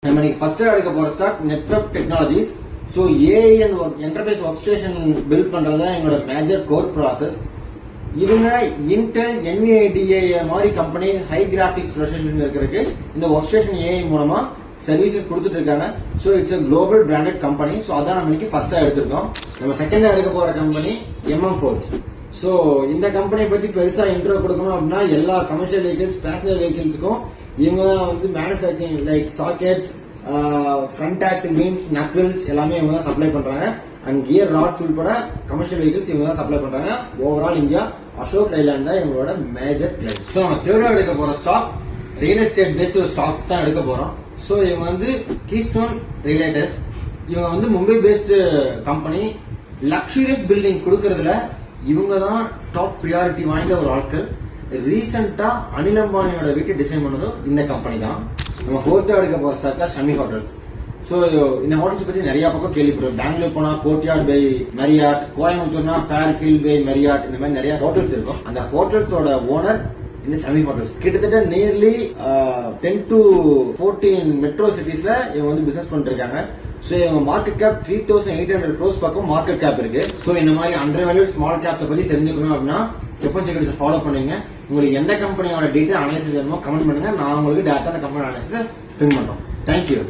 நம்ம இன்னைக்கு ஃபர்ஸ்ட் எடுக்க போற start network technologies. So AI and enterprise work station build பண்றது எங்களோட மேஜர் கோர் ப்ராசஸ். இவங்க இன்டெல் என்விஐடிஏ மாதிரி கம்பெனி ஹை கிராபிக்ஸ் ரெசல்யூஷன் இருக்கிறதுக்கு இந்த ஒர்க் ஸ்டேஷன் ஏஐ மூலமா சர்வீசஸ் கொடுத்துட்டு இருக்காங்க. So it's a global branded company. So அதான் நம்ம இன்னைக்கு ஃபர்ஸ்டா எடுத்திருக்கோம். நம்ம செகண்டா எடுக்க போற கம்பெனி MM4. ஸோ இந்த கம்பெனியை பத்தி பெருசா இன்ட்ரோ கொடுக்கணும் அப்படின்னா எல்லா கமர்ஷியல் வெஹிக்கிள்ஸ், பேசஞ்சர் வெஹிக்கிள்ஸ்க்கும் இவங்க வந்து manufacturing like sockets, front axial beams, knuckles எல்லாமே இவங்க தான் சப்ளை பண்றாங்க. அண்ட் கியர் ராட்ஸ் உள்பட கமர்ஷியல் வெஹிக்கிள்ஸ் இவங்க தான் சப்ளை பண்றாங்க. ஓவரால் இந்தியா அசோக் லைலாண்ட் தான் இவங்களோட மேஜர் கிளைண்ட். ஸோ நம்ம தேர்டா எடுக்க போற ஸ்டாக் ரியல் எஸ்டேட் பேஸ்ட் ஒரு ஸ்டாக் தான் எடுக்க போறோம். ஸோ இவங்க வந்து கீஸ்டோன் ரிலேட்டர்ஸ். இவங்க வந்து Mumbai based company. Luxurious building கொடுக்கறதுல இவங்க தான் டாப் ப்ரியாரிட்டி வாய்ந்த ஒரு ஆட்கள். ரீசெண்டா அனில் அம்பானியோட வீட்டை டிசைன் பண்ணதும் இந்த கம்பெனி தான். நம்ம ஃபோர்த்தா எடுக்க போற ஸ்டாக் தான் ஷமி ஹோட்டல்ஸ். சோ இந்த ஹோட்டல்ஸ் பத்தி நிறைய பக்கம் கேள்விப்படுறோம். பெங்களூர் போனா கோர்ட்யார்ட் பை மெரியாட், கோயம்புத்தூர்னா ஃபேர்ஃபீல்ட் பை மெரியாட், இந்த மாதிரி நிறைய ஹோட்டல்ஸ் இருக்கும். அந்த ஹோட்டல்ஸோட ஓனர் இந்த ஷமி ஹோட்டல்ஸ். கிட்டத்தட்ட நியர்லி 10 to 14 மெட்ரோ சிட்டிஸ்ல இவங்க வந்து பிசினஸ் பண்ணிட்டு இருக்காங்க. சோ இவங்க மார்க்கெட் கேப் 3800 crores பக்கம் மார்க்கெட் கேப் இருக்கு. சோ இந்த மாதிரி அண்டர் வேல்யூ ஸ்மால் கேப்ஸ் பத்தி தெரிஞ்சுக்கணும் அப்படின்னா ஸ்டெப் செக்யூரிட்டிஸ் ஃபாலோ பண்ணுங்க. உங்களுக்கு எந்த கம்பெனியோட டீடைல் அனாலிசிஸ் வேணுமோ கமெண்ட் பண்ணுங்க. நான் உங்களுக்கு டேரக்டா அந்த கம்பெனி அனாலிசிஸ் பிரிண்ட் பண்றோம். தேங்க்யூ.